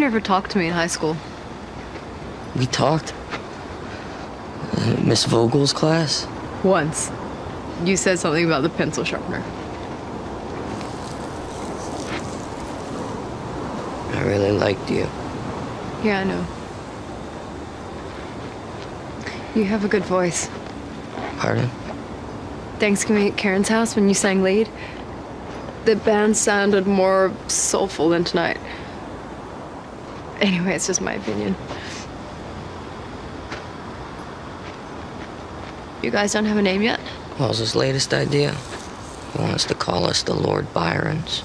never talked to me in high school. We talked. Miss Vogel's class? Once. You said something about the pencil sharpener. I really liked you. Yeah, I know. You have a good voice. Pardon? Thanksgiving at Karen's house when you sang lead, the band sounded more soulful than tonight. Anyway, it's just my opinion. You guys don't have a name yet? What was his latest idea? He wants to call us the Lord Byrons.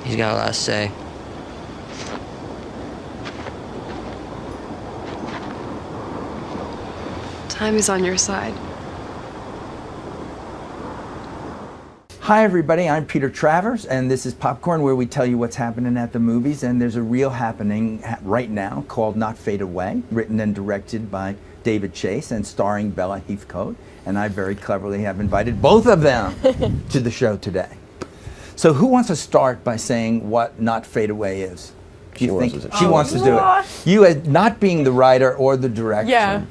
He's got a lot to say. Time is on your side. Hi everybody, I'm Peter Travers, and this is Popcorn, where we tell you what's happening at the movies. And there's a real happening right now called Not Fade Away, written and directed by David Chase and starring Bella Heathcote. And I very cleverly have invited both of them to the show today. So who wants to start by saying what Not Fade Away is? She wants to do it. You, as not being the writer or the director,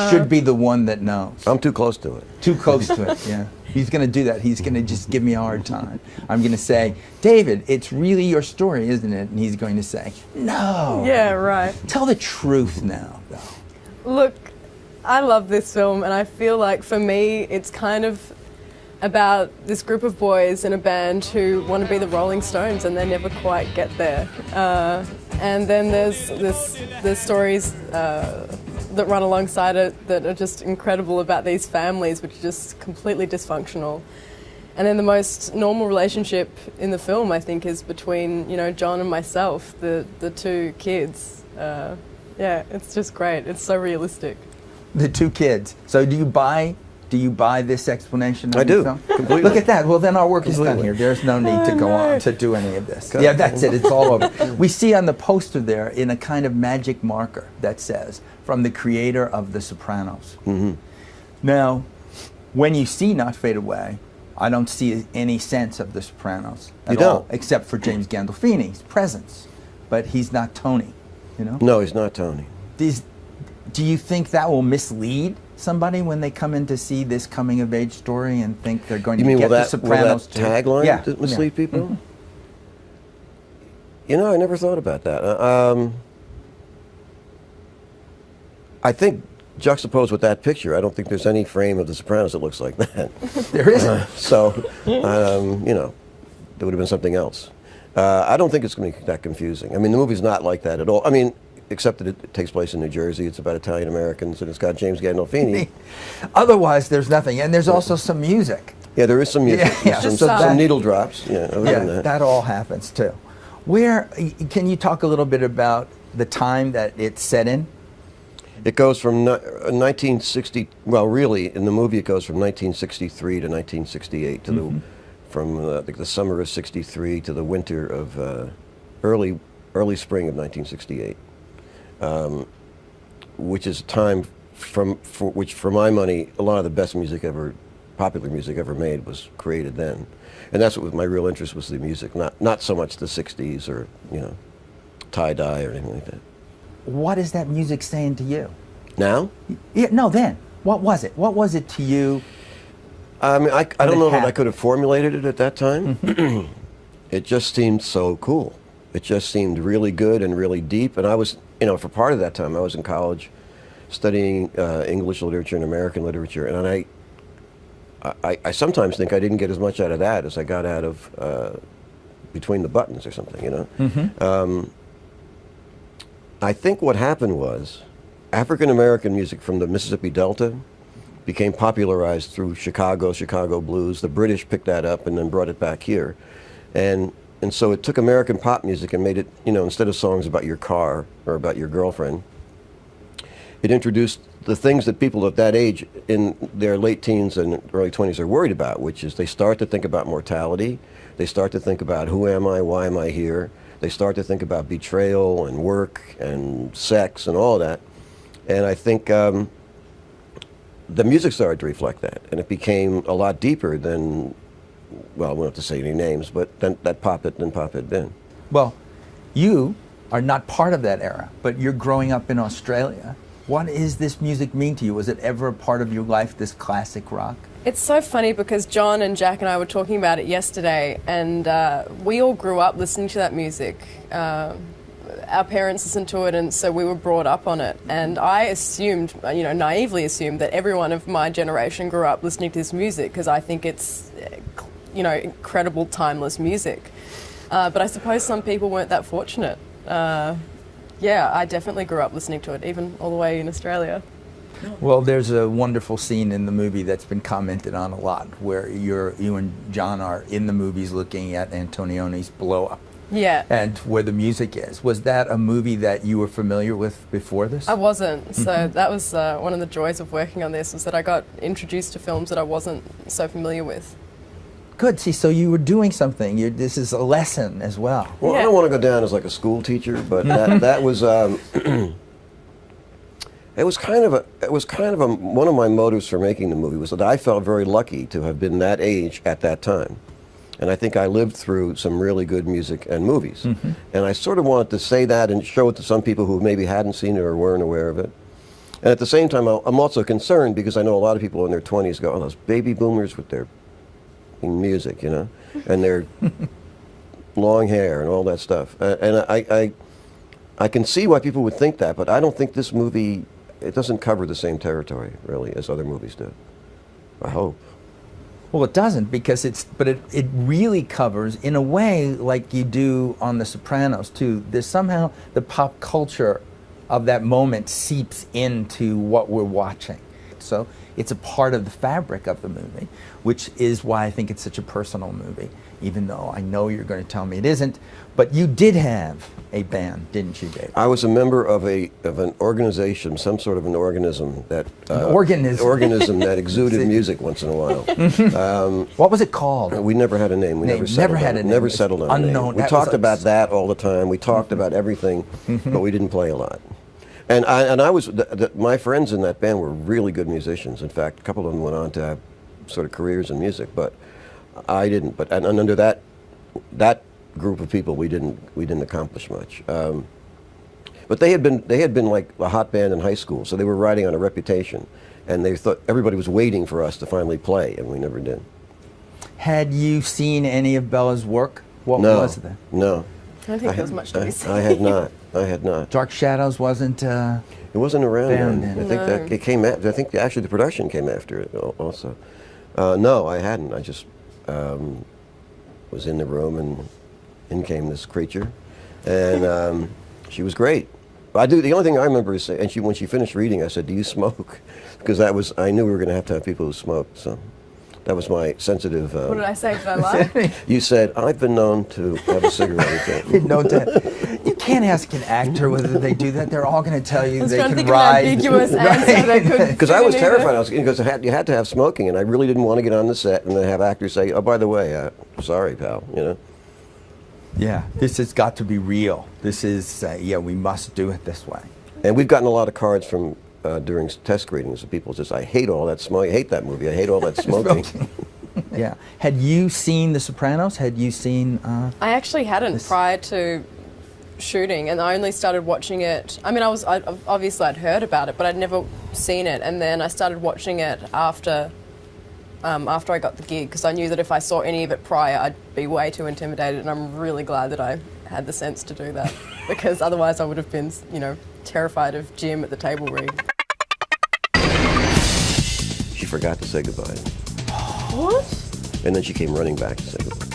should be the one that knows. I'm too close to it. Too close to it, yeah. He's going to do that. He's going to just give me a hard time. I'm going to say, David, it's really your story, isn't it? And he's going to say, no. Yeah, right. Tell the truth now, though. Look, I love this film, and I feel like for me, it's kind of about this group of boys in a band who want to be the Rolling Stones, and they never quite get there. And then there's stories that run alongside it that are just incredible about these families, which are just completely dysfunctional. And then the most normal relationship in the film, I think, is between, you know, John and myself, the two kids. Yeah, it's just great. It's so realistic. The two kids. So do you buy this explanation of I do. the film? Completely. Look at that. Well, then our work is done here. There's no need to go on to do any of this. Yeah, that's it. It's all over. We see on the poster there in a kind of magic marker that says, from the creator of The Sopranos. Mm-hmm. Now, when you see Not Fade Away, I don't see any sense of The Sopranos at all, except for James Gandolfini's presence. But he's not Tony, you know? No, he's not Tony. Do you think that will mislead somebody when they come in to see this coming-of-age story and think they're going to get The Sopranos too? Will that tagline mislead people? Mm-hmm. You know, I never thought about that. I think juxtaposed with that picture, I don't think there's any frame of The Sopranos that looks like that. There isn't. You know, there would have been something else. I don't think it's going to be that confusing. I mean, the movie's not like that at all. I mean, except that it takes place in New Jersey. It's about Italian Americans, and it's got James Gandolfini. Otherwise, there's nothing. And there's also some music. Yeah, there is some music. Yeah, some needle drops. Yeah, that all happens, too. Can you talk a little bit about the time that it's set in? It goes from 1960, well, really, in the movie it goes from 1963 to 1968, to from the summer of 63 to the winter of early spring of 1968, which is a time for which, for my money, a lot of the best popular music ever made was created then. And that's what my real interest was, the music, not so much the 60s or, you know, tie-dye or anything like that. What is that music saying to you? Now? Yeah, no, then. What was it? What was it to you? I mean, I don't know that I could have formulated it at that time. It just seemed so cool. It just seemed really good and really deep. And I was, you know, for part of that time, I was in college studying English literature and American literature. And I sometimes think I didn't get as much out of that as I got out of Between the Buttons or something, you know? I think what happened was African American music from the Mississippi Delta became popularized through Chicago blues. The British picked that up and then brought it back here. And so it took American pop music and made it, you know, instead of songs about your car or about your girlfriend, it introduced the things that people at that age in their late teens and early 20s are worried about, which is they start to think about mortality. They start to think about who am I, why am I here? They start to think about betrayal and work and sex and all that. And I think the music started to reflect that, and it became a lot deeper than well, I won't have to say any names, but then that pop had been. Well, you are not part of that era, but you're growing up in Australia. What does this music mean to you? Was it ever a part of your life, this classic rock? It's so funny because John and Jack and I were talking about it yesterday, and we all grew up listening to that music. Our parents listened to it, and so we were brought up on it. And I assumed, naively assumed, that everyone of my generation grew up listening to this music because I think it's, incredible, timeless music. But I suppose some people weren't that fortunate. Yeah, I definitely grew up listening to it, even all the way in Australia. Well, there's a wonderful scene in the movie that's been commented on a lot, where you and John are in the movies looking at Antonioni's blow up. Yeah. And where the music is. Was that a movie that you were familiar with before this? I wasn't. So that was one of the joys of working on this, was that I got introduced to films that I wasn't so familiar with. Good. See, so you were doing something. This is a lesson as well. Well, Yeah. I don't want to go down as like a school teacher, but that was it was kind of one of my motives for making the movie was that I felt very lucky to have been that age at that time, and I think I lived through some really good music and movies, and I sort of wanted to say that and show it to some people who maybe hadn't seen it or weren't aware of it. And at the same time, I'm also concerned because I know a lot of people in their 20s go, "Oh, those baby boomers with their music, and their long hair and all that stuff." And I can see why people would think that, but I don't think this movie, it doesn't cover the same territory, really, as other movies do. I hope. Well, it doesn't, because it really covers, in a way, like you do on The Sopranos, too. There's somehow the pop culture of that moment seeps into what we're watching. So it's a part of the fabric of the movie, which is why I think it's such a personal movie, even though I know you're going to tell me it isn't. But you did have a band, didn't you, Dave? I was a member of an organization, some sort of an organism that organism that exuded music once in a while. What was it called? We never had a name. We never settled had on a it. name. Never settled on a name. We talked about that all the time. We talked about everything, but we didn't play a lot. And I was my friends in that band were really good musicians. In fact, a couple of them went on to have sort of careers in music, but I didn't. But and under that group of people, we didn't accomplish much. But they had been like a hot band in high school, so they were riding on a reputation, and they thought everybody was waiting for us to finally play, and we never did. Had you seen any of Bella's work? What was there? No. I don't think there was much to be seen. I had not. I had not. Dark Shadows wasn't. It wasn't around Band then. then. I think that it came after. I think actually the production came after it also. No, I hadn't. I just was in the room, and in came this creature, and she was great. I do. The only thing I remember is, and when she finished reading, I said, "Do you smoke?" Because I knew we were going to have people who smoked. So that was my sensitive. What did I say? Did I lie? You said, "I've been known to have a cigarette." No, you can't ask an actor whether they do that. They're all going to tell you they can think ride. Of an ambiguous answer that couldn't. Because I was terrified. Because you had to have smoking, and I really didn't want to get on the set and then have actors say, "Oh, by the way, sorry, pal," Yeah, this has got to be real. This is, we must do it this way. And we've gotten a lot of cards from during test screenings of people just, "I hate all that smoke. I hate that movie. I hate all that smoking." Yeah. Had you seen The Sopranos? Had you seen? I actually hadn't prior to shooting, and I only started watching it. I mean, obviously I'd heard about it, but I'd never seen it. And then I started watching it after I got the gig, because I knew that if I saw any of it prior, I'd be way too intimidated. And I'm really glad that I had the sense to do that, because otherwise I would have been, terrified of Jim at the table read. She forgot to say goodbye. What? And then she came running back to say goodbye.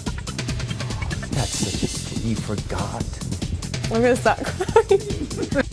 That's such a. You forgot. I'm going to start crying.